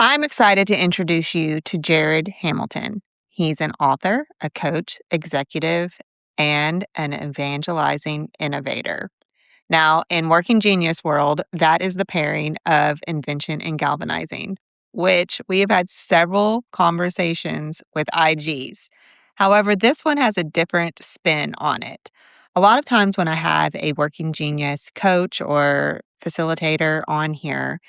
I'm excited to introduce you to Jared Hamilton. He's an author, a coach, executive, and an evangelizing innovator. Now, in Working Genius world, that is the pairing of invention and galvanizing, which we have had several conversations with IGs. However, this one has a different spin on it. A lot of times when I have a Working Genius coach or facilitator on here,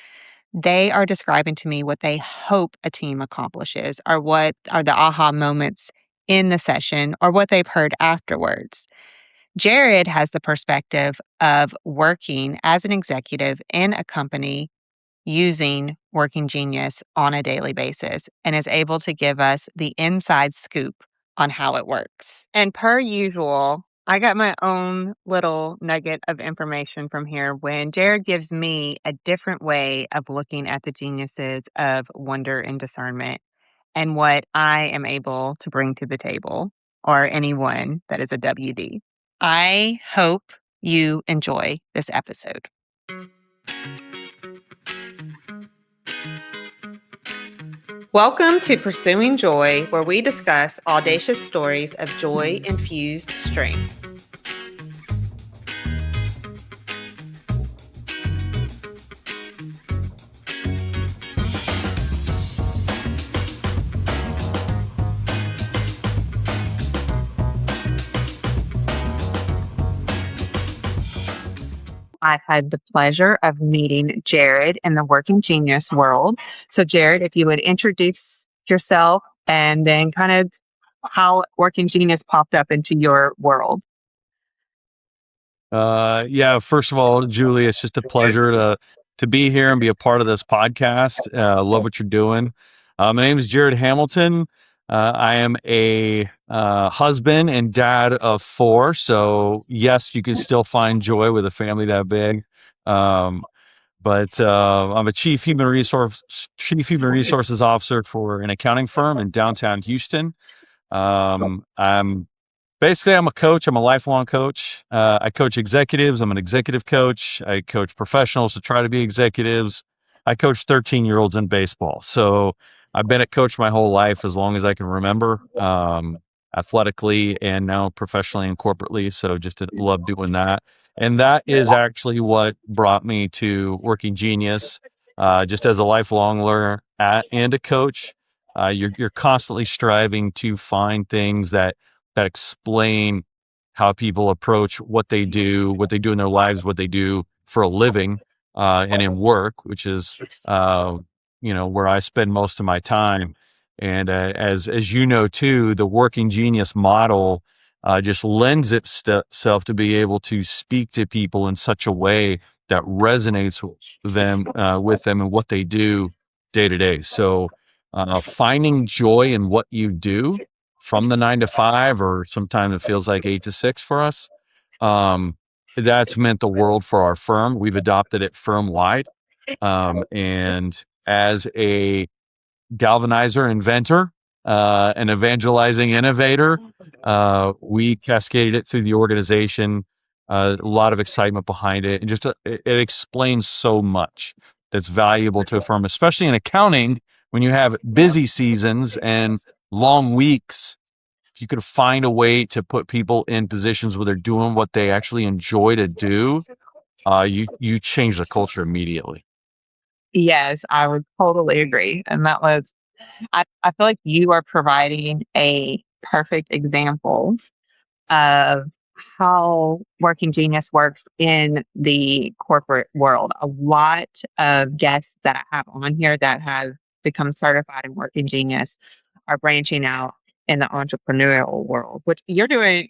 they are describing to me what they hope a team accomplishes or what are the aha moments in the session or what they've heard afterwards. Jared has the perspective of working as an executive in a company using Working Genius on a daily basis and is able to give us the inside scoop on how it works. And per usual, I got my own little nugget of information from here when Jared gives me a different way of looking at the geniuses of wonder and discernment and what I am able to bring to the table or anyone that is a WD. I hope you enjoy this episode. Welcome to Pursuing Joy, where we discuss audacious stories of joy-infused strength. I've had the pleasure of meeting Jared in the Working Genius world. So, Jared, if you would introduce yourself and then kind of how Working Genius popped up into your world. First of all, Julie, it's just a pleasure to be here and be a part of this podcast. Love what you're doing. My name is Jared Hamilton. I am a husband and dad of 4. So yes, you can still find joy with a family that big. But I'm a chief human resources officer for an accounting firm in downtown Houston. I'm a coach. I'm a lifelong coach. I coach executives. I'm an executive coach. I coach professionals to try to be executives. I coach 13-year-olds in baseball. So I've been a coach my whole life, as long as I can remember, athletically and now professionally and corporately. So just love doing that. And that is actually what brought me to Working Genius. Just as a lifelong learner and a coach, you're constantly striving to find things that explain how people approach what they do in their lives, what they do for a living, and in work, which is, where I spend most of my time. And as you know too, the Working Genius model just lends itself to be able to speak to people in such a way that resonates with them and what they do day to day. So finding joy in what you do from the 9 to 5, or sometimes it feels like 8 to 6 for us. That's meant the world for our firm. We've adopted it firm wide. And as a galvanizer inventor, an evangelizing innovator, we cascaded it through the organization. A lot of excitement behind it, and just it explains so much that's valuable to a firm, especially in accounting when you have busy seasons and long weeks. If you could find a way to put people in positions where they're doing what they actually enjoy to do, you change the culture immediately. Yes, I would totally agree. And I feel like you are providing a perfect example of how Working Genius works in the corporate world. A lot of guests that I have on here that have become certified in Working Genius are branching out in the entrepreneurial world, which you're doing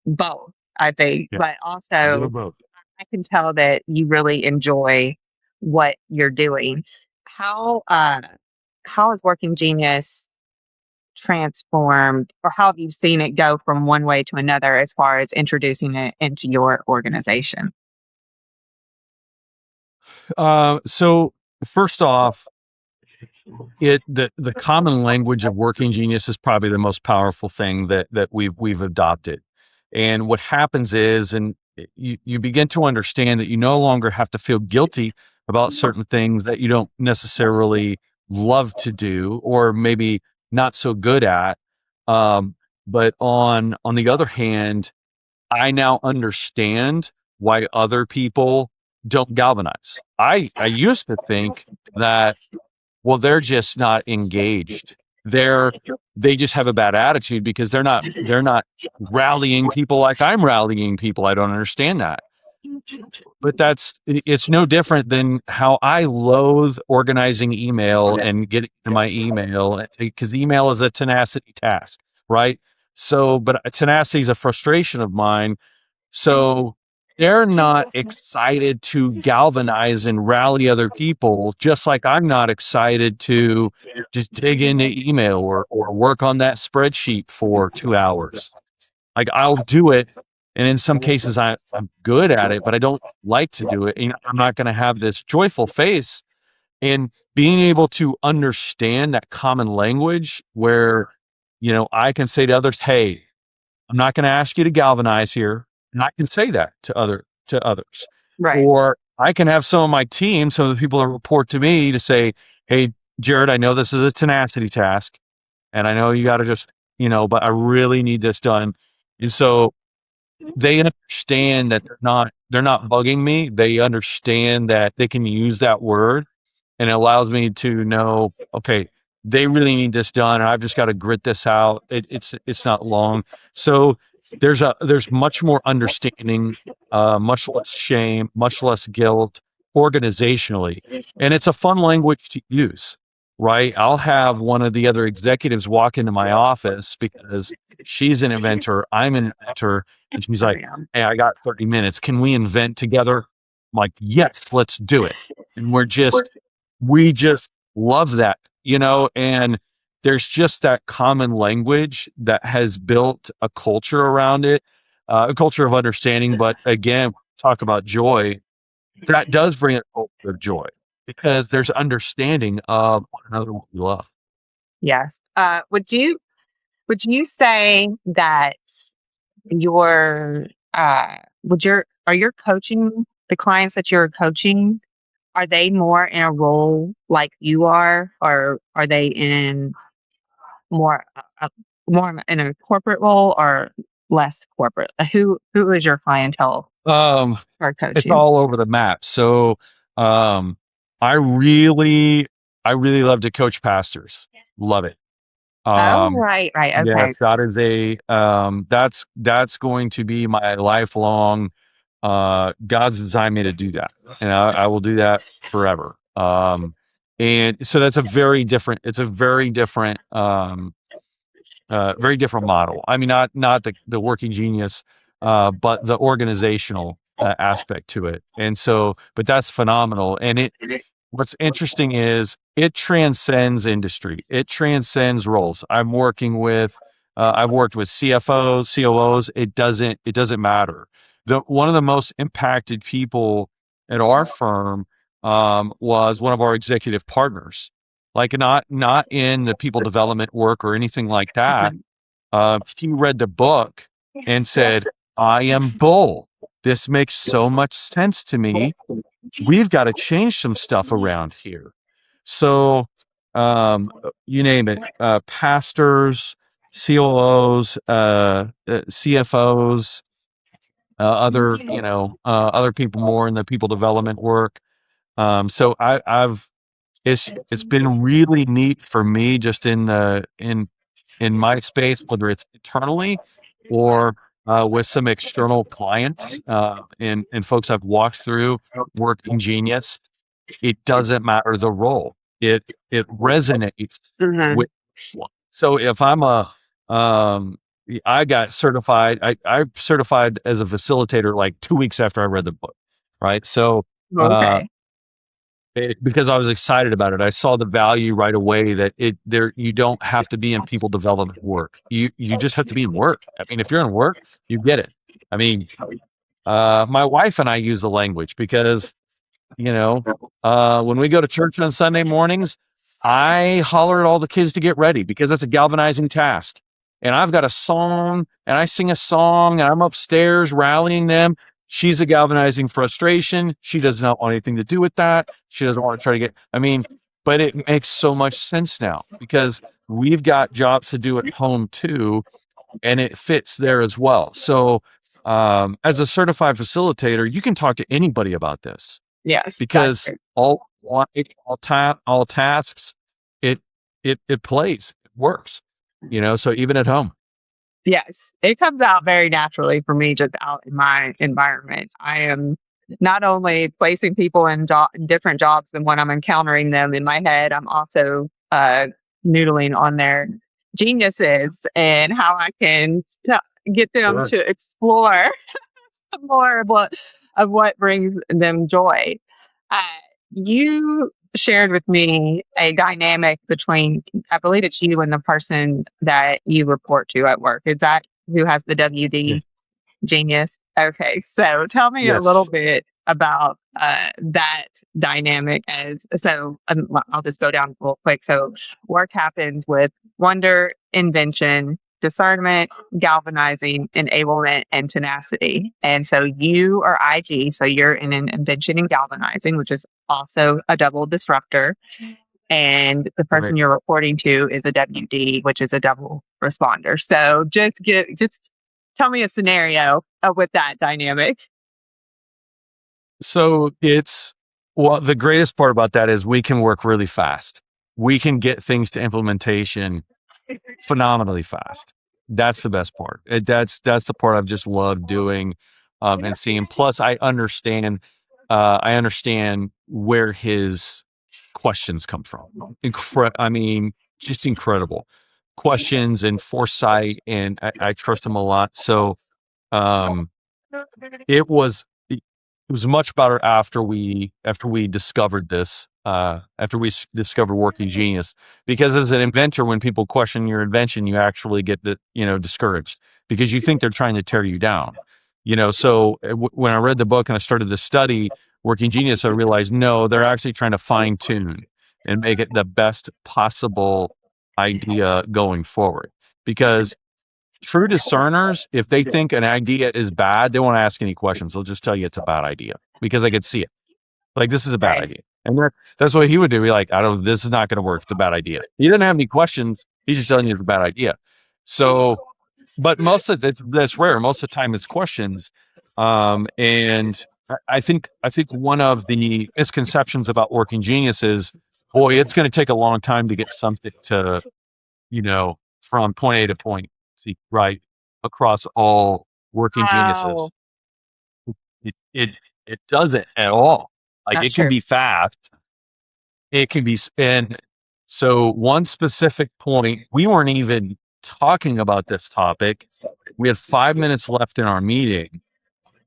both, I think, Yeah, but a little also both. I can tell that you really enjoy what you're doing. How uh how has Working Genius transformed, or how have you seen it go from one way to another as far as introducing it into your organization? So first off, the common language of Working Genius is probably the most powerful thing that we've adopted. And what happens is, and you begin to understand that you no longer have to feel guilty about certain things that you don't necessarily love to do or maybe not so good at. Um, but on the other hand, I now understand why other people don't galvanize. I used to think that, well, they're just not engaged. They're they just have a bad attitude because they're not rallying people like I'm rallying people. I don't understand that. But it's no different than how I loathe organizing email and getting to my email because email is a tenacity task, right? So, but tenacity is a frustration of mine, so they're not excited to galvanize and rally other people, just like I'm not excited to just dig into email or work on that spreadsheet for 2 hours. Like I'll do it. And in some cases I'm good at it, but I don't like to do it. And I'm not going to have this joyful face, and being able to understand that common language where, I can say to others, hey, I'm not going to ask you to galvanize here. And I can say that to others. Right. Or I can have some of my team, some of the people that report to me to say, hey, Jared, I know this is a tenacity task and I know you got to just, but I really need this done. And so they understand that they're not bugging me. They understand that they can use that word, and it allows me to know, okay, they really need this done, and I've just got to grit this out. It's not long, so there's much more understanding, much less shame, much less guilt, organizationally, and it's a fun language to use. Right? I'll have one of the other executives walk into my office because she's an inventor, I'm an inventor, and she's Oh, like, yeah. "Hey, I got 30 minutes. Can we invent together?" I'm like, "Yes, let's do it." And we just love that, and there's just that common language that has built a culture around it, a culture of understanding. But again, talk about joy, that does bring a culture of joy because there's understanding of one another, what we love. Yes. Would you say that your are your coaching the clients that you're coaching, are they more in a role like you are, or are they in more more in a corporate role or less corporate? Who is your clientele Um, or it's coaching? all over the map. So, um, I really, I really love to coach pastors. Love it. Oh, Um, right, right. Okay. yes, that is that's going to be my lifelong. God's designed me to do that, and I will do that forever. And so that's a very different. It's a very different model. I mean, not the working genius, but the organizational aspect to it. And so, but that's phenomenal. And what's interesting is it transcends industry. It transcends roles. I've worked with CFOs, COOs. It doesn't matter. One of the most impacted people at our firm was one of our executive partners, like not in the people development work or anything like that. Mhm. He read the book and said, I am bull. This makes so much sense to me. We've got to change some stuff around here. So, you name it, pastors, COOs, CFOs, other people more in the people development work. So it's been really neat for me just in my space, whether it's internally or with some external clients and folks I've walked through Working Genius. It doesn't matter the role. It resonates Mhm. with one. So if I'm um I got certified, I certified as a facilitator like 2 weeks after I read the book. Right. So uh Okay. because I was excited about it. I saw the value right away that you don't have to be in people development work. You just have to be in work. I mean, if you're in work, you get it. I mean, my wife and I use the language because you know, when we go to church on Sunday mornings, I holler at all the kids to get ready because that's a galvanizing task. And I've got a song and I sing a song and I'm upstairs rallying them. She's a galvanizing frustration. She does not want anything to do with that. She doesn't want to try to get, I mean, but it makes so much sense now because we've got jobs to do at home too, and it fits there as well. So, as a certified facilitator, you can talk to anybody about this Yes, that's because true. all tasks, it it plays, it works, so even at home. Yes, it comes out very naturally for me just out in my environment. I am not only placing people in different jobs than when I'm encountering them in my head, I'm also noodling on their geniuses and how I can get them Sure. to explore more of what brings them joy. Uh, you shared with me a dynamic between, I believe it's you and the person that you report to at work. Is that who has the Yeah. WD genius? Okay, so tell me a little Yes. bit about that dynamic. Well, I'll just go down real quick. So, work happens with wonder, invention, discernment, galvanizing, enablement, and tenacity. And so, you are IG, so you're in an invention and galvanizing, which is also a double disruptor. And the Right. person you're reporting to is a WD, which is a double responder. So, just tell me a scenario with that dynamic. So well, the greatest part about that is we can work really fast. We can get things to implementation phenomenally fast. That's the best part. That's the part I've just loved doing, and seeing. Plus, I understand where his questions come from. I mean, just incredible questions and foresight, and I trust him a lot. So, um, it was it was much better after we discovered this, after we discovered Working Genius, because as an inventor, when people question your invention, you actually get discouraged because you think they're trying to tear you down. So when I read the book and I started to study Working Genius, I realized no, they're actually trying to fine tune and make it the best possible idea going forward. Because true discerners, if they think an idea is bad, they won't ask any questions. They'll just tell you it's a bad idea because I could see it. Like, this is a bad idea. Nice. And that's what he would do. Be like, this is not going to work. It's a bad idea. He didn't have any questions. He's just telling you it's a bad idea. So, but that's rare. Most of the time it's questions. And I think one of the misconceptions about Working Genius is, boy, it's going to take a long time to get something to, from point A to point C, right? Across all Working Wow. Geniuses. It it doesn't at all. Like, That's it can true. be fast. It can be and so one specific point, we weren't even talking about this topic. We had 5 minutes left in our meeting,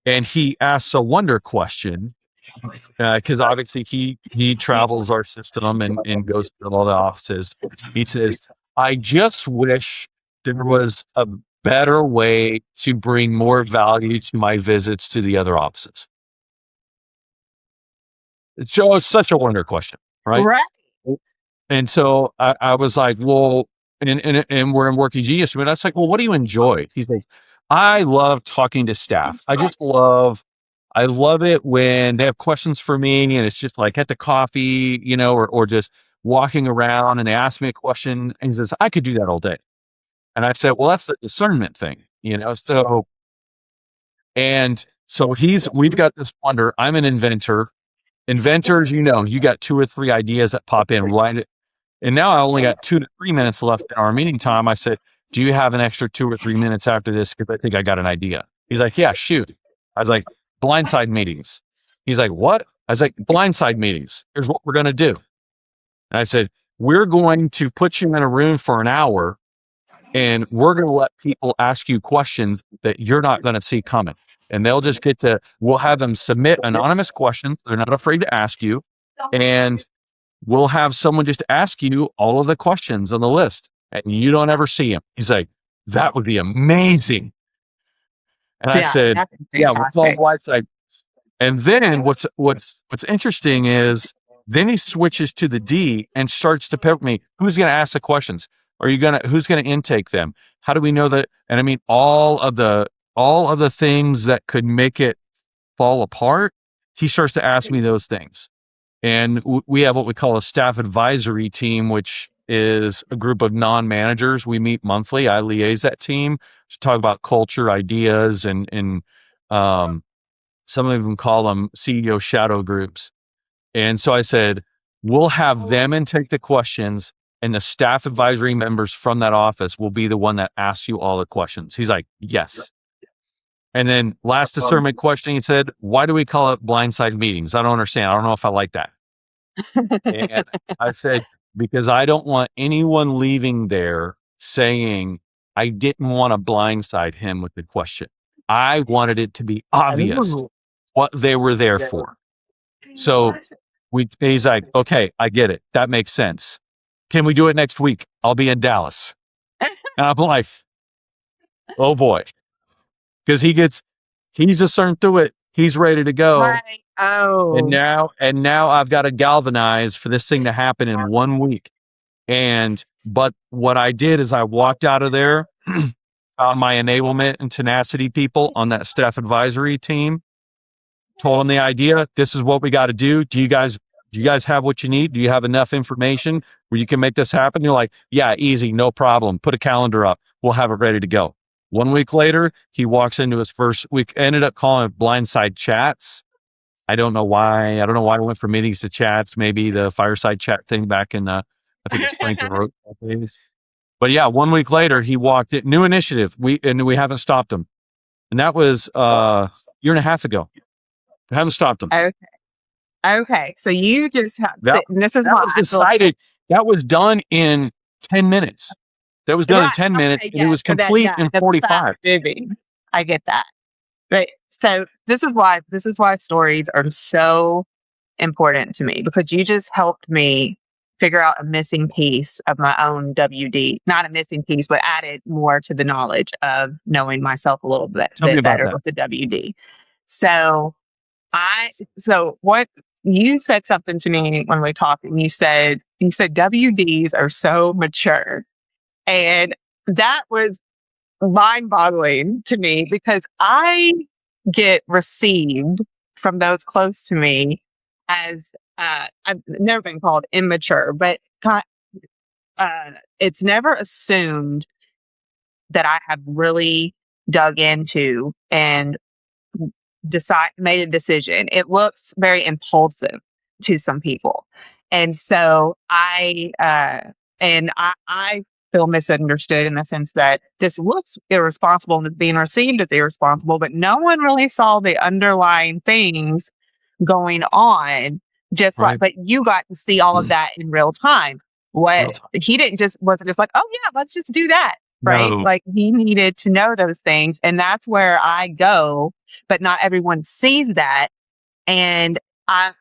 and he asks a wonder question, because obviously he travels our system and goes to all the offices. He says, "I just wish there was a better way to bring more value to my visits to the other offices." It's such a wonder question, right? Right. And so I was like, well, and we're in Working Genius, but I was like, well, what do you enjoy? He's like, I love talking to staff. I love it when they have questions for me, and it's just like at the coffee, or just walking around and they ask me a question, and he says, I could do that all day. And I said, well, that's the discernment thing. So we've got this wonder. I'm an inventor. Inventors, you got two or three ideas that pop in right. And now I only got 2 to 3 minutes left in our meeting time. I said, do you have an extra 2 or 3 minutes after this? Because I think I got an idea. He's like, yeah, shoot. I was like, blindside meetings. He's like, what? I was like, blindside meetings. Here's what we're going to do. And I said, we're going to put you in a room for an hour, and we're going to let people ask you questions that you're not going to see coming. And we'll have them submit anonymous questions. They're not afraid to ask you. And we'll have someone just ask you all of the questions on the list, and you don't ever see them. He's like, that would be amazing. And I Yeah, said, that's yeah, we'll call fantastic. Whiteside. And then what's interesting is then he switches to the D and starts to pick me. Who's going to ask the questions? Who's going to intake them? How do we know that? And I mean, all of the things that could make it fall apart. He starts to ask me those things. And we have what we call a staff advisory team, which is a group of non-managers. We meet monthly. I liaise that team to talk about culture, ideas, and some of them call them CEO shadow groups. And so I said, we'll have them and take the questions, and the staff advisory members from that office will be the one that asks you all the questions. He's like, yes. And then last discernment question, he said, why do we call it blindside meetings? I don't understand. I don't know if I like that. And I said, because I don't want anyone leaving there saying, I didn't want to blindside him with the question. I wanted it to be obvious Oh. what they were there for. So he's like, okay, I get it. That makes sense. Can we do it next week? I'll be in Dallas. And I'm like, oh boy. Because he's discerned through it. He's ready to go. Right. Oh. And now I've got to galvanize for this thing to happen in 1 week. But what I did is I walked out of there, found my enablement and tenacity people on that staff advisory team, told them the idea. This is what we got to do. Do you guys have what you need? Do you have enough information where you can make this happen? You're like, yeah, easy, no problem. Put a calendar up. We'll have it ready to go. 1 week later, he walks into his first week, ended up calling it blindside chats. I don't know why. I don't know why I went from meetings to chats. Maybe the fireside chat thing back in I think it's Frank and Roach days. But yeah, 1 week later, he walked in, new initiative. We haven't stopped him. And that was a year and a half ago. We haven't stopped him. Okay. Okay. So you just have, That, and this is that why was I feel decided. That was done in 10 minutes. That was done in right. 10 minutes, Okay. and it Yeah. was So complete in the 45. fast moving. I get that. Right. So this is why stories are so important to me, because you just helped me figure out a missing piece of my own WD. Not a missing piece, but added more to the knowledge of knowing myself a little Tell me bit about better that. with the WD. So what you said something to me when we talked, and you said WDs are so mature. And that was mind boggling to me, because I get received from those close to me as I've never been called immature, but it's never assumed that I have really dug into and made a decision. It looks very impulsive to some people. And so I feel misunderstood in the sense that this looks irresponsible and is being received as irresponsible, but no one really saw the underlying things going on, just like, Right. but you got to see all of that in real time. Real What time. he didn't just wasn't just like, oh yeah, let's just do that. Right. No. Like, he needed to know those things. And that's where I go, but not everyone sees that. And I,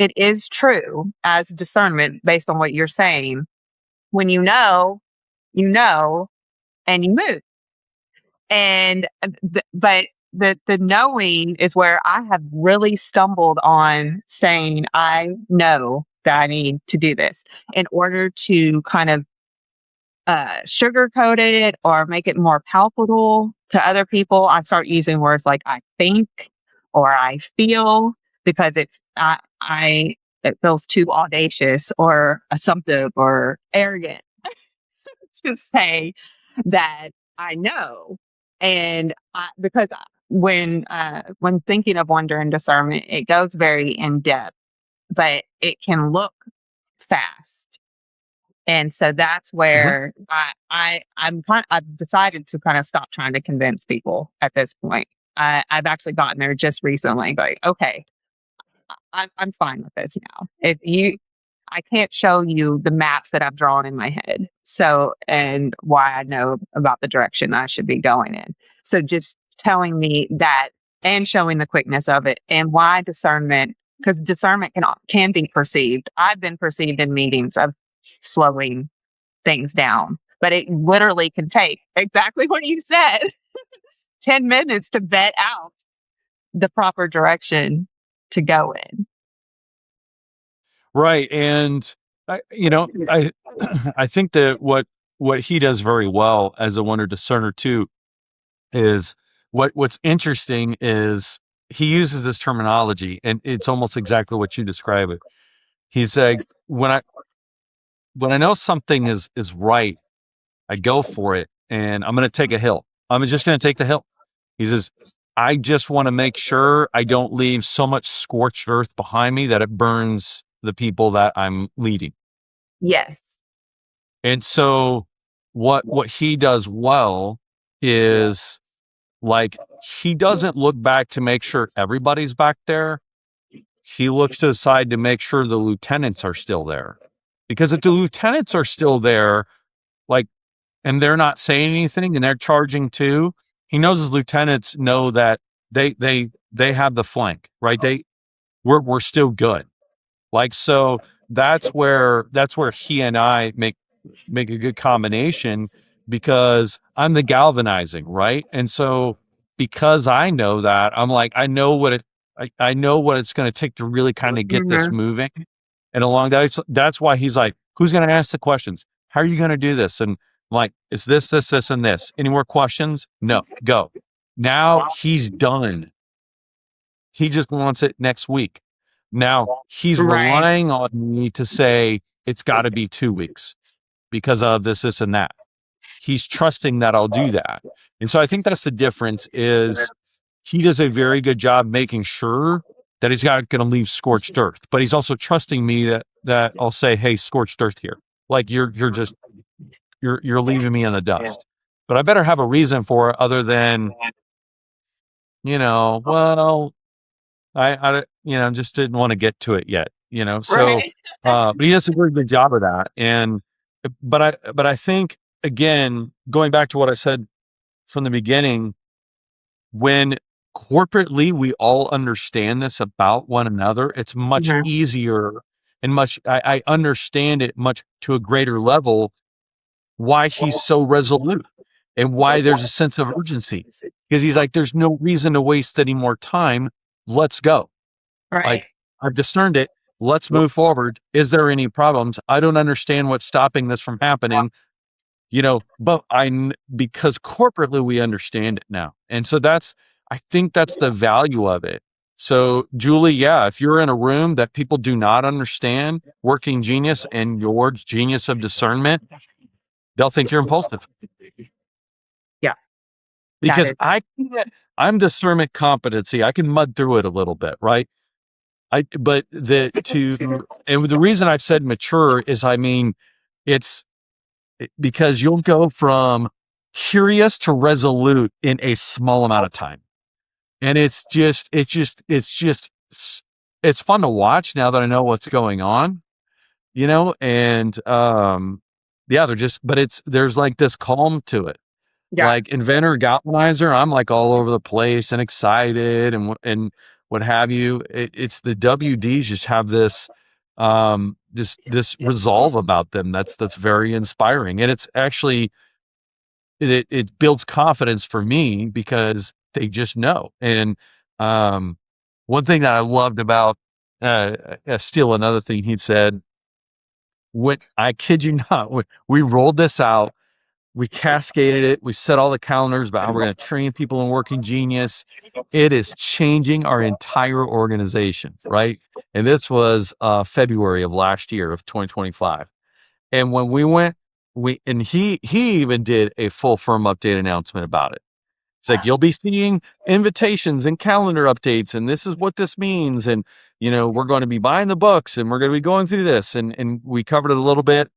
it is true as discernment based on what you're saying. When you know, and you move. And but the knowing is where I have really stumbled on saying, I know that I need to do this, in order to kind of sugarcoat it or make it more palpable to other people. I start using words like I think or I feel, because it feels too audacious or assumptive or arrogant to say that I know. And because when thinking of wonder and discernment, it goes very in depth, but it can look fast. And so that's Mhm. where I've decided to kind of stop trying to convince people at this point. I've actually gotten there just recently, like, okay, I'm fine with this now. If you, I can't show you the maps that I've drawn in my head. So, and why I know about the direction I should be going in. So just telling me that, and showing the quickness of it, and why discernment, because discernment can be perceived. I've been perceived in meetings of slowing things down, but it literally can take exactly what you said, 10 minutes to vet out the proper direction to go in. Right. And I I think that what he does very well as a wonder discerner too is what's interesting is he uses this terminology, and it's almost exactly what you describe it. He's like, when I know something is right, I go for it, and I'm going to take a hill. I'm just going to take the hill. He says, I just want to make sure I don't leave so much scorched earth behind me that it burns the people that I'm leading. Yes. And so what he does well is, like, he doesn't look back to make sure everybody's back there. He looks to the side to make sure the lieutenants are still there. Because if the lieutenants are still there, like, and they're not saying anything and they're charging too, he knows his lieutenants know that they have the flank, right? We're still good. Like, so that's where he and I make a good combination, because I'm the galvanizing, right? And so because I know that, I'm like, I know what it's going to take to really kind of get this Mhm. moving. And along that's why he's like, who's going to ask the questions? How are you going to do this? And I'm like, it's this, and this. Any more questions? No, go. Now he's done. He just wants it next week. Now he's Right. relying on me to say it's got to be 2 weeks because of this, and that. He's trusting that I'll do that. And so I think that's the difference, is he does a very good job making sure that he's not going to leave scorched earth, but he's also trusting me that I'll say, hey, scorched earth here. Like, you're leaving me in the dust. But I better have a reason for it other than, well, just didn't want to get to it yet. So, Right. but he does a very good job of that. And, but I think, again, going back to what I said from the beginning, when corporately we all understand this about one another, it's much Mhm. easier, and I understand it much to a greater level, why he's so resolute and why there's a sense of urgency, because he's like, there's no reason to waste any more time. Let's go. Right. Like, I've discerned it. Let's move forward. Is there any problems? I don't understand what's stopping this from happening, but because corporately we understand it now. And so I think that's the value of it. So, Julie, yeah, if you're in a room that people do not understand working genius and your genius of discernment, they'll think you're impulsive, Yeah. That because is. I'm discernment competency. I can mud through it a little bit, right? And the reason I've said mature is, I mean, it's because you'll go from curious to resolute in a small amount of time. And it's fun to watch now that I know what's going on, and, yeah, there's like this calm to it. Yeah. Like inventor, galvanizer, I'm like all over the place and excited and what have you. It's the WDs just have this resolve about them that's very inspiring, and it's actually it builds confidence for me because they just know. And um, one thing that I loved about still another thing he said, when I kid you not, when we rolled this out, we cascaded it. We set all the calendars about how we're going to train people in Working Genius. It is changing our entire organization, right? And this was February of last year of 2025. And when we went, he even did a full firm update announcement about it. It's like, you'll be seeing invitations and calendar updates, and this is what this means. And, we're going to be buying the books, and we're going to be going through this. And we covered it a little bit.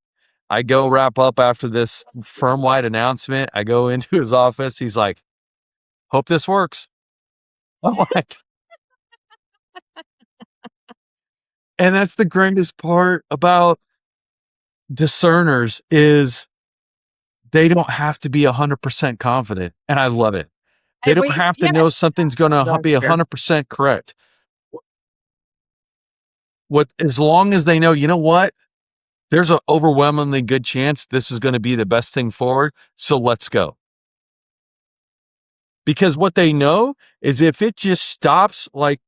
I go wrap up after this firm wide announcement. I go into his office. He's like, hope this works. I'm like, and that's the greatest part about discerners, is they don't have to be 100% confident. And I love it. They don't have to Yeah. know something's going to That's be true. 100% correct. As long as they know, you know what? There's an overwhelmingly good chance this is going to be the best thing forward. So let's go. Because what they know is, if it just stops, like,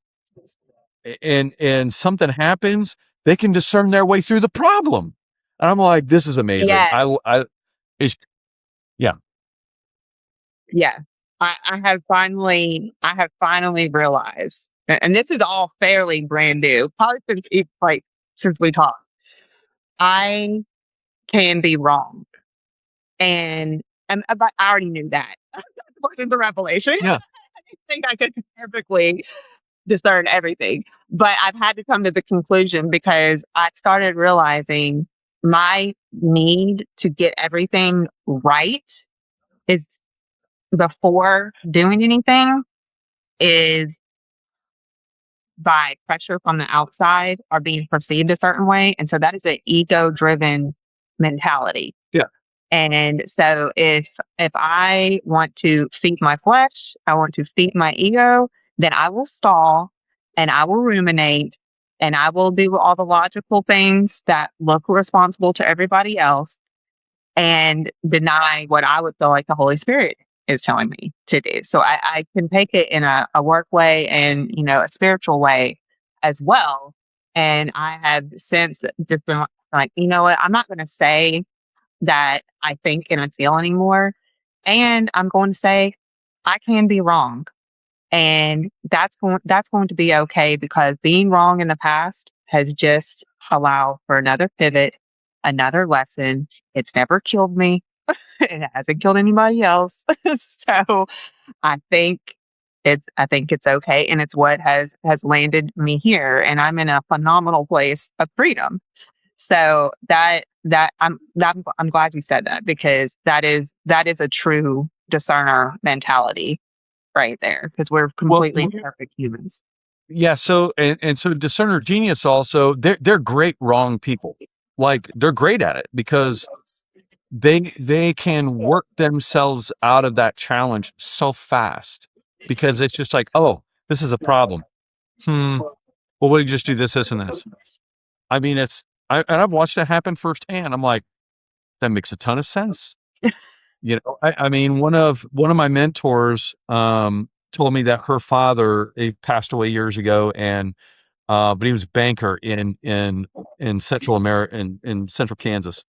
and something happens, they can discern their way through the problem. And I'm like, this is amazing. Yeah. It's, yeah. Yeah. I have finally realized, and this is all fairly brand new, probably since we talked. I can be wrong, but I already knew that. That wasn't the revelation. Yeah. I think I could perfectly discern everything, but I've had to come to the conclusion because I started realizing my need to get everything right is before doing anything is by pressure from the outside or being perceived a certain way. And so that is an ego driven mentality. Yeah. And so if I want to feed my flesh, I want to feed my ego, then I will stall and I will ruminate and I will do all the logical things that look responsible to everybody else and deny what I would feel like the Holy Spirit is telling me to do. So I can take it in a work way and, a spiritual way as well. And I have since just been like, you know what, I'm not going to say that I think and I feel anymore. And I'm going to say I can be wrong. And that's going to be okay because being wrong in the past has just allowed for another pivot, another lesson. It's never killed me. It hasn't killed anybody else. So I I think it's okay. And it's what has landed me here. And I'm in a phenomenal place of freedom. So I'm glad you said that because that is a true discerner mentality right there because we're Well, completely imperfect humans. yeah. So, and so discerner genius also, they're great wrong people. Like they're great at it because they can work themselves out of that challenge so fast because it's just like, oh, this is a problem. Well, we just do this and this. I mean, and I've watched that happen firsthand. I'm like, that makes a ton of sense. I mean, one of my mentors told me that her father, he passed away years ago, and but he was a banker in Central America, in Central Kansas.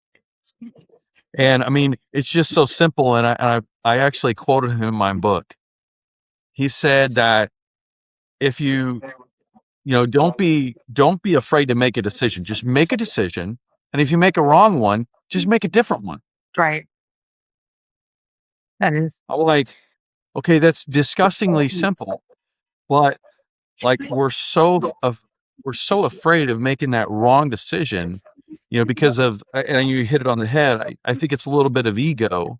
And I mean, it's just so simple. And I actually quoted him in my book. He said that if don't be afraid to make a decision. Just make a decision. And if you make a wrong one, just make a different one. Right. That is. I'm like, okay, that's disgustingly simple, but like we're so afraid of making that wrong decision, because of, and you hit it on the head. I think it's a little bit of ego,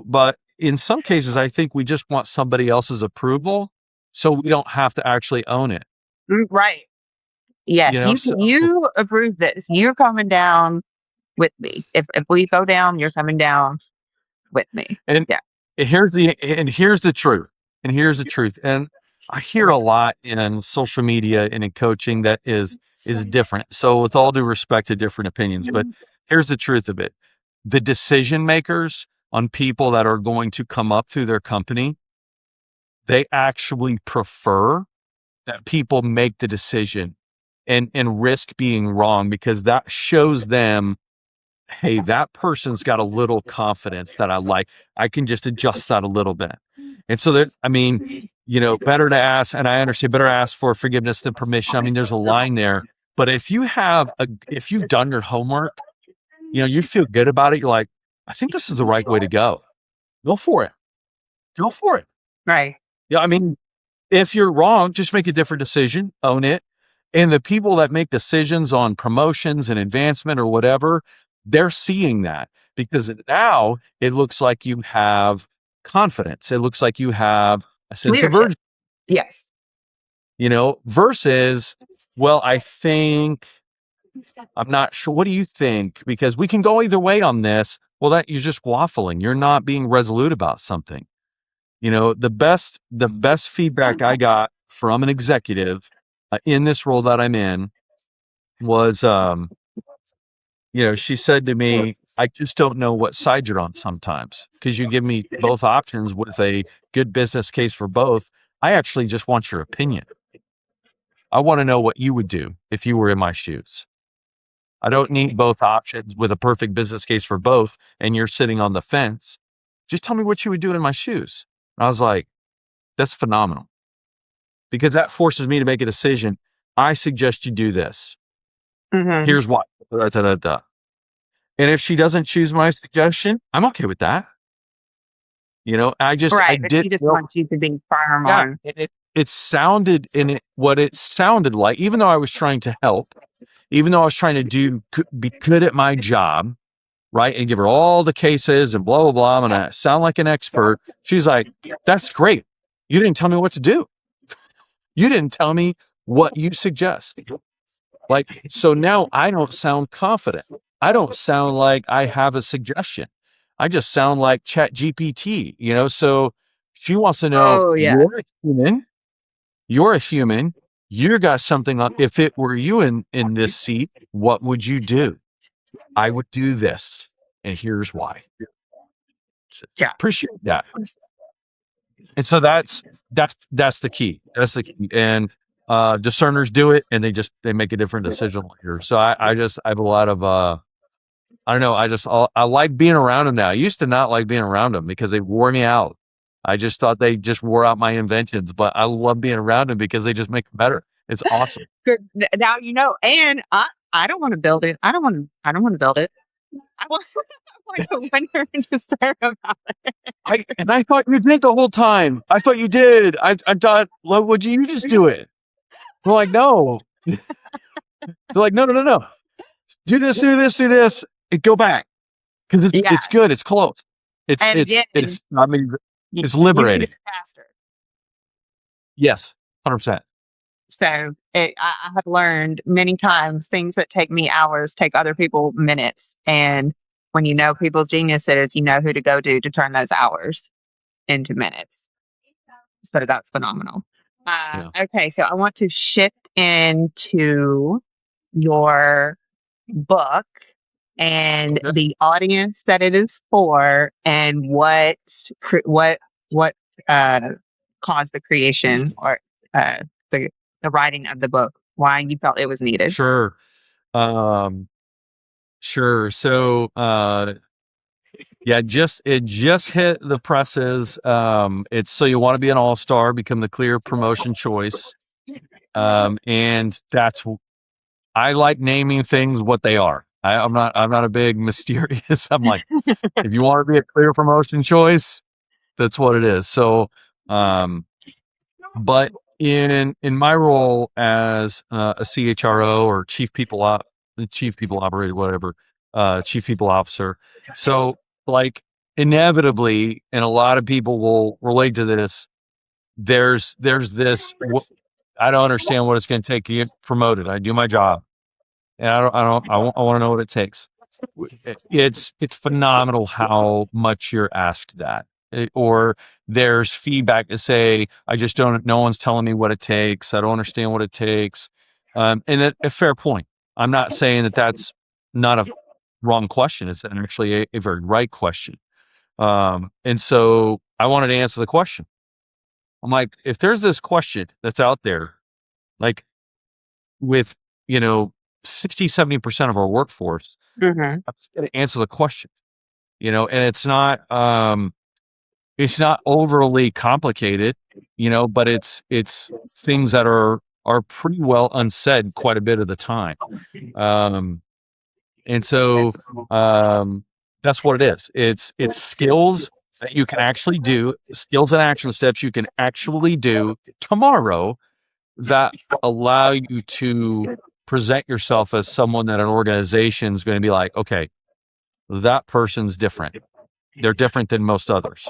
but in some cases, I think we just want somebody else's approval, so we don't have to actually own it. Right. Yes. So You approve this. You're coming down with me. If we go down, you're coming down with me. and Yeah. here's the truth, and I hear a lot in social media and in coaching that is different. So with all due respect to different opinions, but here's the truth of it. The decision makers on people that are going to come up through their company, they actually prefer that people make the decision and risk being wrong because that shows them, hey, that person's got a little confidence that I like. I can just adjust that a little bit. And so that, I mean, better to ask, and I understand better ask for forgiveness than permission. I mean, there's a line there. But if you've done your homework, you feel good about it. You're like, I think this is the right way to go. Go for it. Go for it. Right. Yeah. I mean, if you're wrong, just make a different decision, own it. And the people that make decisions on promotions and advancement or whatever, they're seeing that because now it looks like you have confidence. It looks like you have a sense of Leadership. urgency, Yes. versus, well, I think, I'm not sure. What do you think? Because we can go either way on this. Well, that you're just waffling. You're not being resolute about something. The best feedback I got from an executive in this role that I'm in was, she said to me, I just don't know what side you're on sometimes because you give me both options with a good business case for both. I actually just want your opinion. I want to know what you would do if you were in my shoes. I don't need both options with a perfect business case for both and you're sitting on the fence. Just tell me what you would do in my shoes. And I was like, that's phenomenal because that forces me to make a decision. I suggest you do this. Mhm. Here's why. Da, da, da, da. And if she doesn't choose my suggestion, I'm okay with that. I Right, but did, she just wants you to be firm yeah. on. And it sounded what it sounded like, even though I was trying to help, even though I was trying to be good at my job, right? And give her all the cases and blah, blah, blah. I'm going to sound like an expert. She's like, that's great. You didn't tell me what to do. You didn't tell me what you suggest. Like, so now I don't sound confident. I don't sound like I have a suggestion. I just sound like Chat GPT, So she wants to know, Oh, yeah. you're a human. You're a human. You got something on. If it were you in this seat, what would you do? I would do this. And here's why. So, Yeah. appreciate that. And so that's the key. That's the key. And discerners do it and they make a different decision later. So I have a lot of I don't know, I like being around them now. I used to not like being around them because they wore me out. I just thought they just wore out my inventions, but I love being around them because they just make it better. It's awesome. Good. Now you know, and I don't want to build it. I don't want to build it. I want I want to wonder and discern about it. I thought you did the whole time. I thought you did. I thought, well, would you just do it? They're like, no. They're like, no, no, no, no. Do this, do this, do this, and go back because it's Yeah, good. It's close. and again, It's. I mean, it's you can do liberating. it faster. Yes, 100%. So I have learned many times things that take me hours take other people minutes. And when you know people's geniuses, you know who to go to turn those hours into minutes. So that's phenomenal. Yeah. Okay, so I want to shift into your book and Okay. the audience that it is for, and what uh, caused the creation or uh, the the writing of the book. Why you felt it was needed. Sure. Um. Sure. So, yeah, it just hit the presses. It's so you want to be an all-star, become the clear promotion choice. And I like naming things what they are. I'm not a big mysterious. I'm like, if you want to be a clear promotion choice, that's what it is. So, um, but in my role as a CHRO or chief people operator, whatever, chief people officer. So, like, inevitably, and a lot of people will relate to this. There's this. I don't understand what it's going to take to get promoted. I do my job, and I want to know what it takes. It's phenomenal how much you're asked that. Or there's feedback to say, I just don't, no one's telling me what it takes. I don't understand what it takes. And a fair point. I'm not saying that that's not a wrong question. It's actually a very right question. And so I wanted to answer the question. I'm like, if there's this question that's out there, like with, you know, 60, 70% of our workforce, Hmm. I'm just going to answer the question, and it's not overly complicated, but it's things that are pretty well unsaid quite a bit of the time. Um, and so, that's what it is. It's skills that you can actually do, skills and action steps you can actually do tomorrow that allow you to present yourself as someone that an organization is going to be like, okay, that person's different. They're different than most others.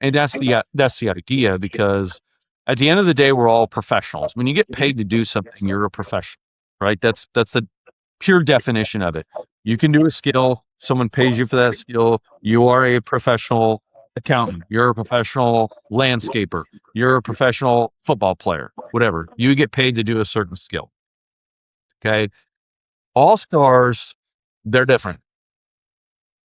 And that's the idea, because at the end of the day, we're all professionals. When you get paid to do something, you're a professional, right? That's the pure definition of it. You can do a skill, someone pays you for that skill. You are a professional accountant, you're a professional landscaper, you're a professional football player, whatever. You get paid to do a certain skill. Okay. All stars, they're different.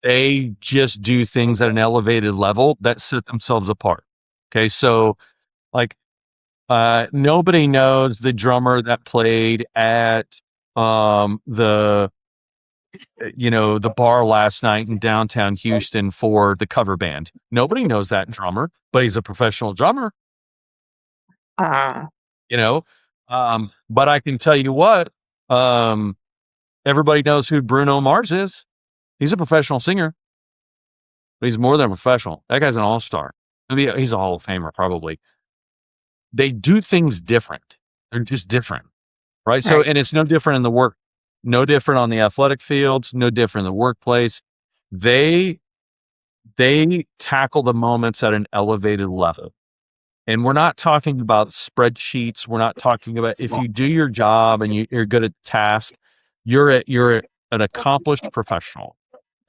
They just do things at an elevated level that set themselves apart. Okay. So, like, nobody knows the drummer that played at the the bar last night in downtown Houston for the cover band. Nobody knows that drummer, but he's a professional drummer, Ah, you know. But I can tell you what, um, everybody knows who Bruno Mars is. He's a professional singer, but he's more than a professional. That guy's an all-star. Maybe he's a Hall of Famer, probably. They do things different. They're just different, right? So, right. and it's no different in the work, no different on the athletic fields, no different in the workplace. They they tackle the moments at an elevated level. And we're not talking about spreadsheets. We're not talking about if you do your job and you're good at the task, you're an accomplished professional.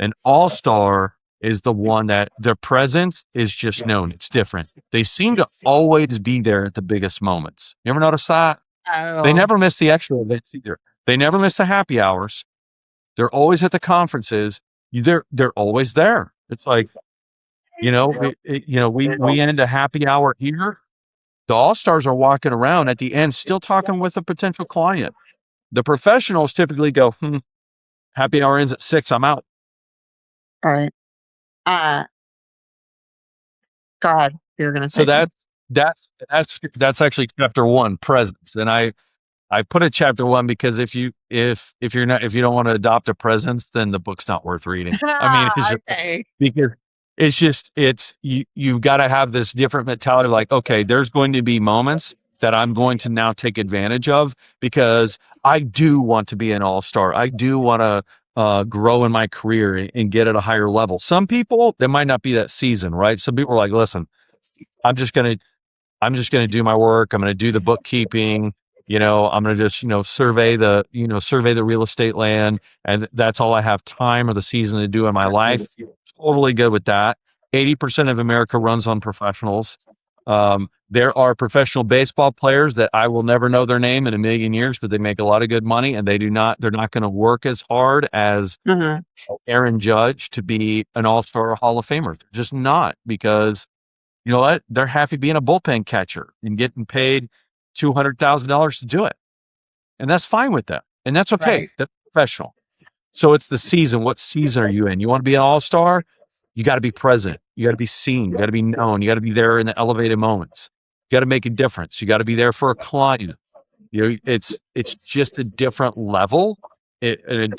An all-star is the one that their presence is just known. It's different. They seem to always be there at the biggest moments. You ever notice that? They Oh, never miss the extra events either. They never miss the happy hours. They're always at the conferences. They're always there. It's like, we end a happy hour here. The all stars are walking around at the end, still talking with a potential client. The professionals typically go, happy hour ends at 6. I'm out. all right. Uh, go ahead. You were gonna So say something. that's actually chapter one, presence. And I put it chapter one because if you're not if you don't want to adopt a presence, then the book's not worth reading. I mean, it's just Okay. because you've got to have this different mentality. Like, okay, there's going to be moments that I'm going to now take advantage of because I do want to be an all-star. I do want to grow in my career and get at a higher level. Some people, there might not be that season, right? Some people are like, listen, I'm just gonna I'm just going to do my work. I'm going to do the bookkeeping. I'm going to just, survey the real estate land. And that's all I have time or the season to do in my life. Totally good with that. 80% of America runs on professionals. There are professional baseball players that I will never know their name in a million years, but they make a lot of good money and they're not going to work as hard as Mhm. Aaron Judge to be an all-star Hall of Famer. They're just not because you know what? They're happy being a bullpen catcher and getting paid $200,000 to do it. And that's fine with them. And that's okay. Right. That's professional. So it's the season. What season are you in? You want to be an all-star? You got to be present. You got to be seen. You got to be known. You got to be there in the elevated moments. You got to make a difference. You got to be there for a client. It's just a different level and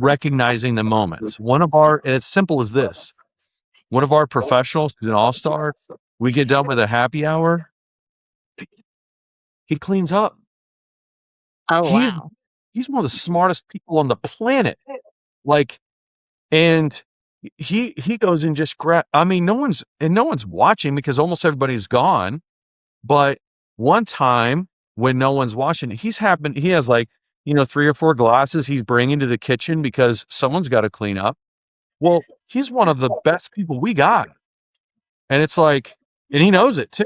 recognizing the moments. And it's simple as this. One of our professionals who's an all-star, we get done with a happy hour, he cleans up. Oh, He's wow. he's one of the smartest people on the planet. Like, and he goes and just I mean, no one's watching because almost everybody's gone. But one time when no one's watching, he has like, 3 or 4 glasses he's bringing to the kitchen because someone's got to clean up. Well, he's one of the best people we got. And it's like, and he knows it too,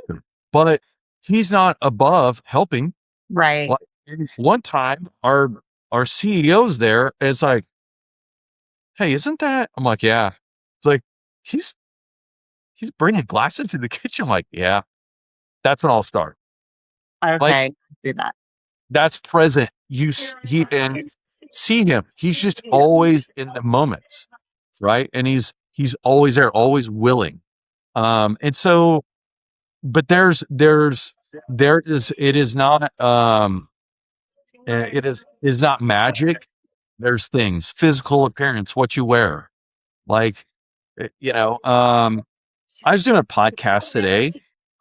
but he's not above helping. Right. Like one time, our CEO's there, and it's like, hey, isn't that? I'm like, yeah. It's like he's he's bringing glasses to the kitchen. I'm like, yeah, that's an all star. Okay. Like I see that. that's present. He and see him. He's just always in the moments, right? And he's always there, always willing. And so but there is it is not it is not magic. There's things, physical appearance, what you wear. Like I was doing a podcast today.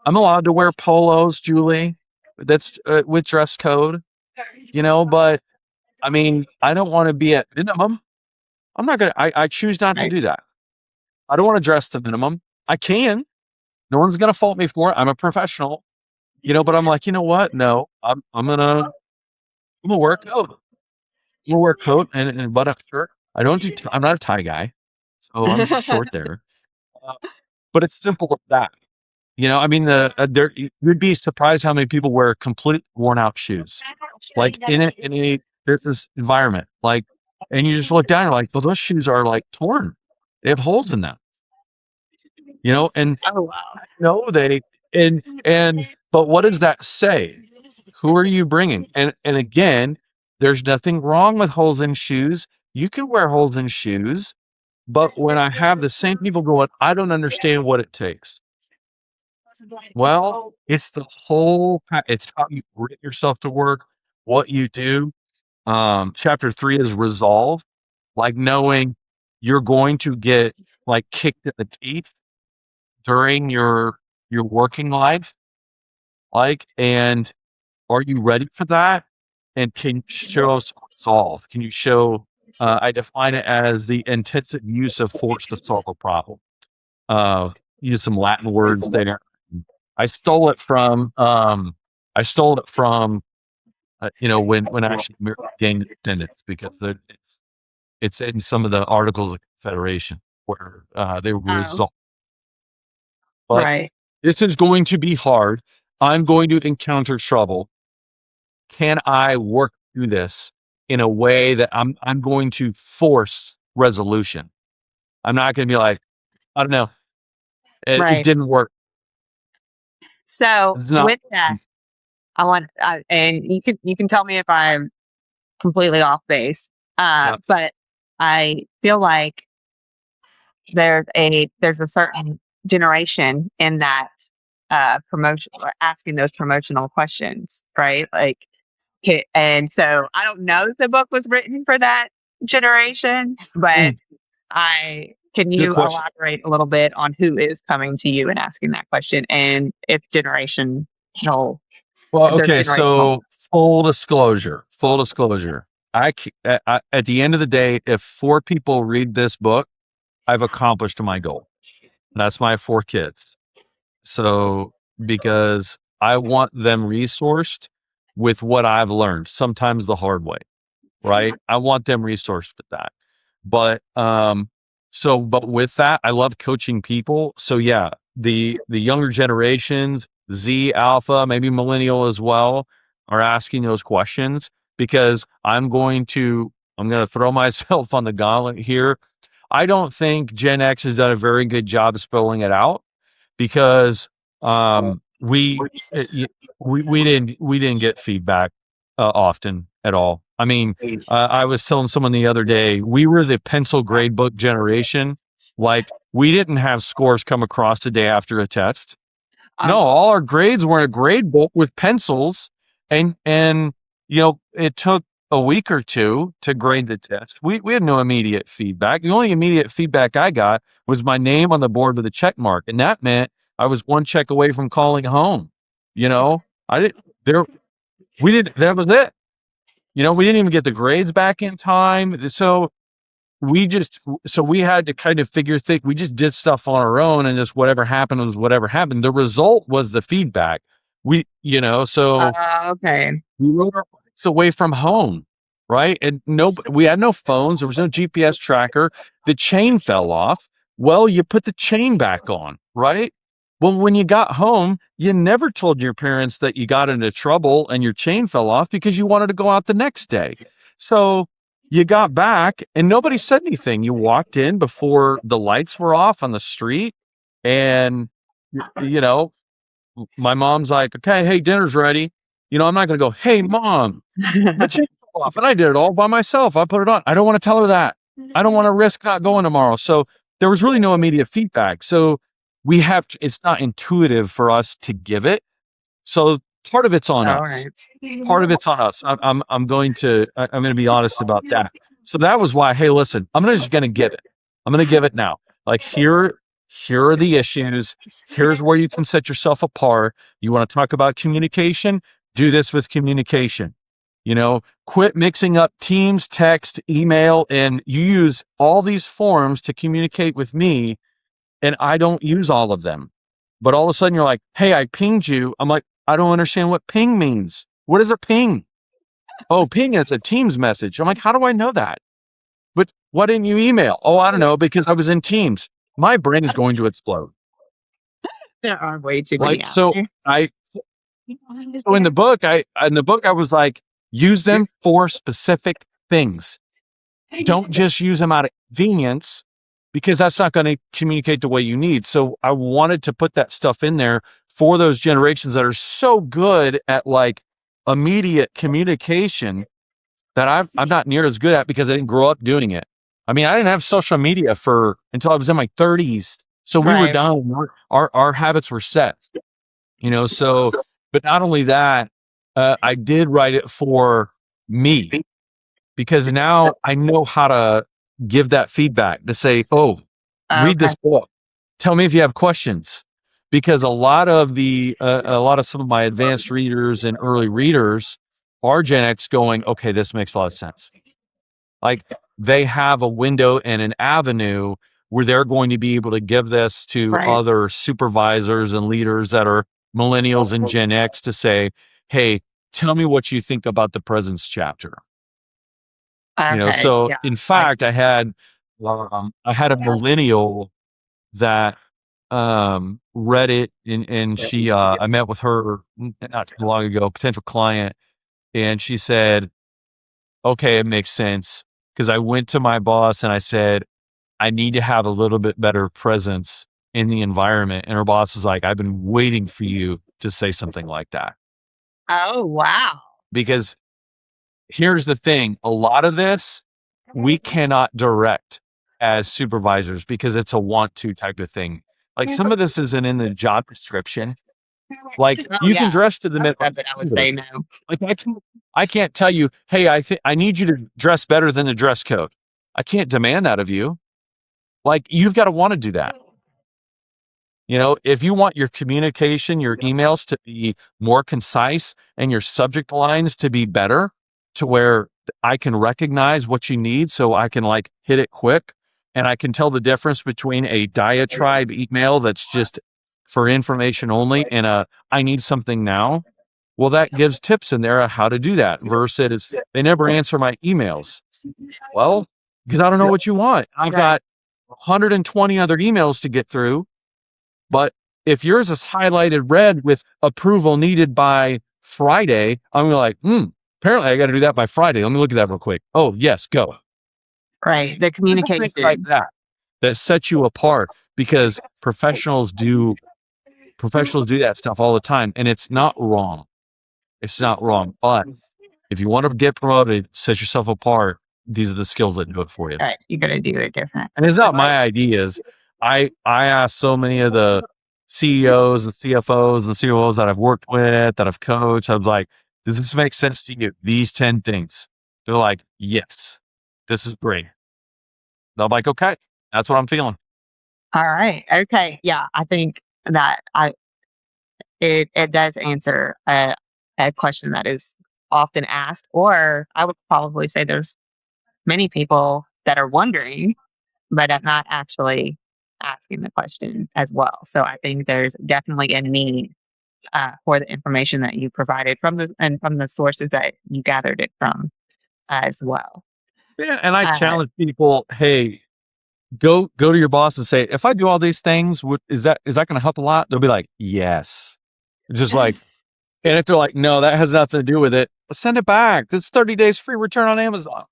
I'm allowed to wear polos, Julie. That's with dress code, but I mean, I don't want to be at minimum. I'm not gonna I choose not to Right. do that. I don't want to dress the minimum. I can. No one's gonna fault me for it. I'm a professional. But I'm like, you know what? No, I'm gonna wear a coat. I'm gonna wear a coat and button up shirt. I'm not a tie guy, so I'm just short there. Uh, but it's simple as that. I mean, you'd be surprised how many people wear complete worn out shoes, like in a business environment, like, and you just look down, you're like, well, those shoes are like torn. They have holes in them, and Oh, wow. no, but what does that say? Who are you bringing? And again, there's nothing wrong with holes in shoes. you can wear holes in shoes, but when I have the same people going, I don't understand what it takes. Well, it's the whole, it's how you bring yourself to work, what you do. Chapter 3 is resolve, like knowing you're going to get like kicked in the teeth during your working life, like, and are you ready for that? And can you show some resolve? Can you show? I define it as the intensive use of force to solve a problem. Uh, Use some Latin words there. I stole it from. I stole it from. When actually gained independence because it's in some of the articles of Confederation where they were Oh, resolved. But right. this is going to be hard. I'm going to encounter trouble. Can I work through this in a way that I'm going to force resolution? I'm not going to be like, I don't know, it Right. didn't work. So It's not. with that, I want, and you can tell me if I'm completely off base. Yeah. But I feel like there's a certain generation in that promotion or asking those promotional questions, right? Like, and so I don't know if the book was written for that generation, but Mm, I can good you question. elaborate a little bit on who is coming to you and asking that question, and Well, if there's okay. generational. So full disclosure. At the end of the day, if 4 people read this book, I've accomplished my goal. That's my 4 kids. So, because I want them resourced with what I've learned, sometimes the hard way, right? I want them resourced with that. But but with that, I love coaching people. So yeah, the younger generations, Z, Alpha, maybe millennial as well, are asking those questions because I'm going to throw myself on the gauntlet here. I don't think Gen X has done a very good job spelling it out because um, we uh, y- we didn't get feedback often at all. I mean, I was telling someone the other day we were the pencil grade book generation. Like we didn't have scores come across the day after a test. No, Um, all our grades were in a grade book with pencils, and it took a week or two to grade the test. We had no immediate feedback. The only immediate feedback I got was my name on the board with a check mark, and that meant I was one check away from calling home. I didn't there. We did. That was it. We didn't even get the grades back in time. We just so we had to kind of we just did stuff on our own and just whatever happened was whatever happened. The result was the feedback. So okay. we rode our bikes away from home, right? And we had no phones. There was no GPS tracker. The chain fell off. Well, you put the chain back on, right? Well, when you got home, you never told your parents that you got into trouble and your chain fell off because you wanted to go out the next day. So you got back and nobody said anything. You walked in before the lights were off on the street and, you know, my mom's like, okay, hey, dinner's ready. I'm not going to go, hey, mom, the chain fell off. And I did it all by myself. I put it on. I don't want to tell her that. I don't want to risk not going tomorrow. So there was really no immediate feedback. So it's not intuitive for us to give it. So part of it's on All us. right. Part of it's on us. I'm going to be honest about that. So that was why, hey, listen, just going to give it. I'm going to give it now. Like here are the issues. Here's where you can set yourself apart. You want to talk about communication? Do this with communication. Quit mixing up Teams, text, email, and you use all these forms to communicate with me, and I don't use all of them. But all of a sudden you're like, hey, I pinged you. I'm like, I don't understand what ping means. What is a ping? Oh, ping is a Teams message. I'm like, how do I know that? But why didn't you email? Oh, I don't know, because I was in Teams. My brain is going to explode. There are way too many Like, out so there. I so in the book I was like, use them for specific things. Don't just use them out of convenience because that's not going to communicate the way you need. So I wanted to put that stuff in there for those generations that are so good at like immediate communication that I'm not near as good at because I didn't grow up doing it. I mean, I didn't have social media for until I was in my 30s. So we were Right. done. Our habits were set, so, but not only that, I did write it for me because now I know how to give that feedback to say, oh, read Okay. this book. Tell me if you have questions. Because a lot of some of my advanced readers and early readers are Gen X going, okay, this makes a lot of sense. Like they have a window and an avenue where they're going to be able to give this to Right. other supervisors and leaders that are millennials and Gen X to say, hey, tell me what you think about the presence chapter. Okay. So Yeah. in Like, fact, I had a millennial that read it, and she I met with her not too long ago, potential client, and she said, okay, it makes sense. Because I went to my boss and I said, I need to have a little bit better presence in the environment. And her boss was like, I've been waiting for you to say something like that. oh, wow. Because here's the thing, a lot of this we cannot direct as supervisors because it's a want to type of thing. Like some of this isn't in the job description. Like Oh, you can yeah. dress to the Most minimum of it, I would standard. say no. Like I can't tell you, hey, I need you to dress better than the dress code. I can't demand that of you. Like you've got to want to do that. If you want your communication, your emails to be more concise and your subject lines to be better to where I can recognize what you need so I can like hit it quick and I can tell the difference between a diatribe email that's just for information only and I need something now. Well, that gives tips in there of how to do that versus they never answer my emails. Well, because I don't know what you want. I've Right. got 120 other emails to get through, but if yours is highlighted red with approval needed by Friday, I'm like, apparently I got to do that by Friday. Let me look at that real quick. Oh, yes, go. Right. The Little things like communication. that set you apart because professionals do that stuff all the time, and it's not wrong. It's not wrong. But if you want to get promoted, set yourself apart. These are the skills that do it for you. Right. You got to do it different. And it's not my ideas. I asked so many of the CEOs and CFOs and COOs that I've worked with, that I've coached. I was like, does this make sense to you? These 10 things. They're like, yes, this is great. And I'm like, okay, that's what I'm feeling. All right. Okay. Yeah. I think that it does answer a question that is often asked, or I would probably say there's many people that are wondering, but are not actually asking the question as well. So I think there's definitely a need for the information that you provided from the sources that you gathered it from as well. Yeah. And I Uh, challenge people, hey, go to your boss and say, if I do all these things, is that going to help a lot? They'll be like, yes. Just like, and if they're like, no, that has nothing to do with it, send it back. It's 30 days free return on Amazon.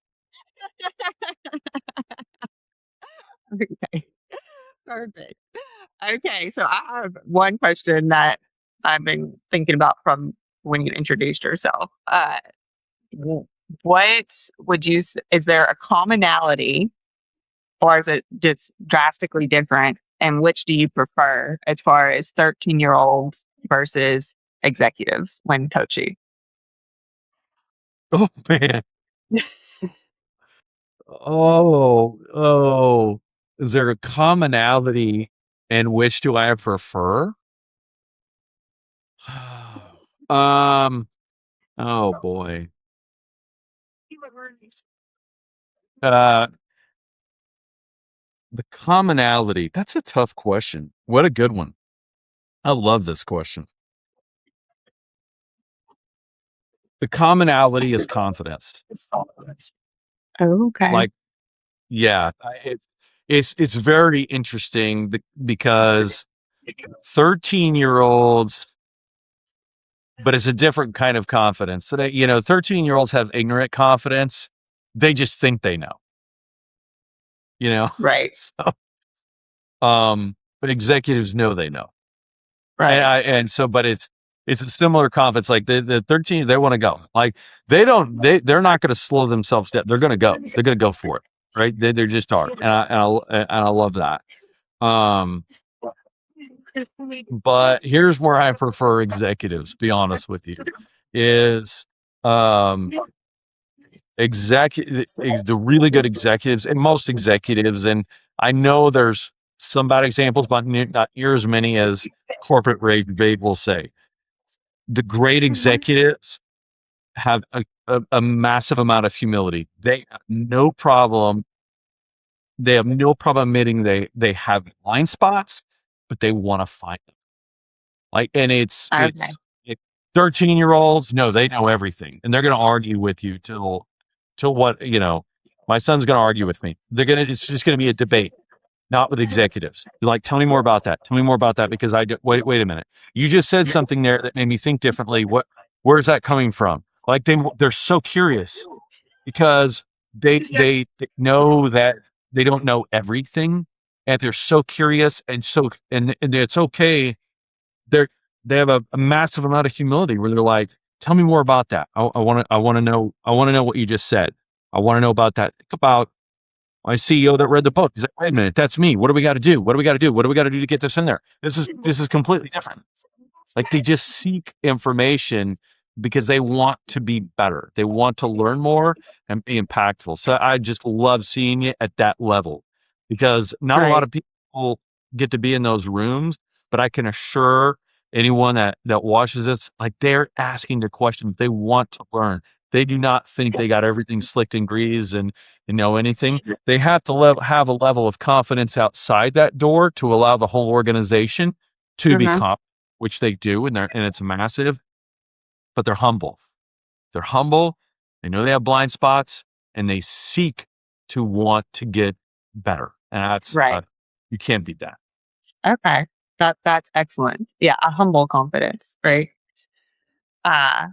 okay, perfect. Okay, so I have one question that I've been thinking about from when you introduced yourself. W- what is there a commonality or is it just drastically different? And which do you prefer as far as 13-year-olds versus executives when coaching? Oh man. Oh. Is there a commonality and which do I prefer? um, oh boy. Uh, the commonality. That's a tough question. What a good one. I love this question. The commonality is confidence. Okay. Like, yeah, it's very interesting because 13-year-olds, but it's a different kind of confidence. So 13-year-olds have ignorant confidence. They just think they know, you know. Right. So, but executives know they know. And Right. I and so but it's a similar confidence. Like the 13, they want to go. Like they're not going to slow themselves down. They're going to go. They're going to go for it. Right. They just are. And I love that. Um, but here's where I prefer executives, be honest with you, is, the really good executives and most executives. And I know there's some bad examples, but not near as many as corporate rate will say. The great executives have a massive amount of humility. They have no problem. They have no problem admitting they have blind spots, but they want to find them. Like, and Okay. 13-year-olds, no, they know everything, and they're going to argue with you till what my son's going to argue with me. It's just going to be a debate, not with executives. You're like, tell me more about that. Tell me more about that because wait a minute. You just said something there that made me think differently. Where's that coming from? Like they're so curious because they know that they don't know everything, and they're so curious and it's okay. They're they have a massive amount of humility where they're like, tell me more about that. I want to know what you just said. I want to know about that. Think about my CEO that read the book. He's like, wait a minute, that's me. What do we got to do? What do we got to do? What do we got to do to get this in there? This is completely different. Like they just seek information because they want to be better. They want to learn more and be impactful. So I just love seeing it at that level because not a lot Right. of people get to be in those rooms, but I can assure anyone that watches this, like they're asking the questions. They want to learn. They do not think they got everything slicked and greased and know anything. They have to have a level of confidence outside that door to allow the whole organization to be Mm-hmm. confident, which they do, and it's massive, but they're humble. They're humble. They know they have blind spots, and they seek to want to get better. And that's Right. you can't beat that. Okay. That's excellent. Yeah, a humble confidence, right? Uh,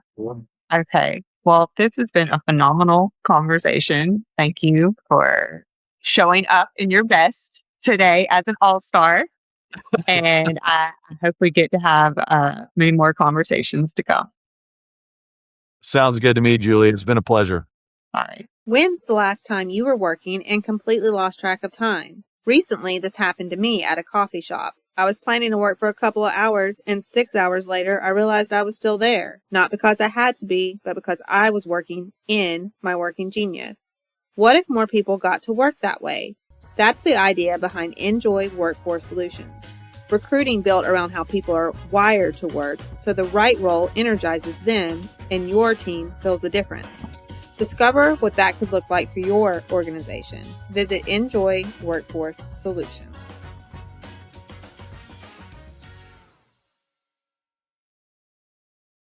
okay. Well, this has been a phenomenal conversation. Thank you for showing up in your best today as an all-star. And I hope we get to have many more conversations to come. Sounds good to me, Julie. It's been a pleasure. All right. When's the last time you were working and completely lost track of time? Recently, this happened to me at a coffee shop. I was planning to work for a couple of hours, and 6 hours later, I realized I was still there. Not because I had to be, but because I was working in my working genius. What if more people got to work that way? That's the idea behind Enjoy Workforce Solutions. Recruiting built around how people are wired to work, so the right role energizes them, and your team feels the difference. Discover what that could look like for your organization. Visit Enjoy Workforce Solutions.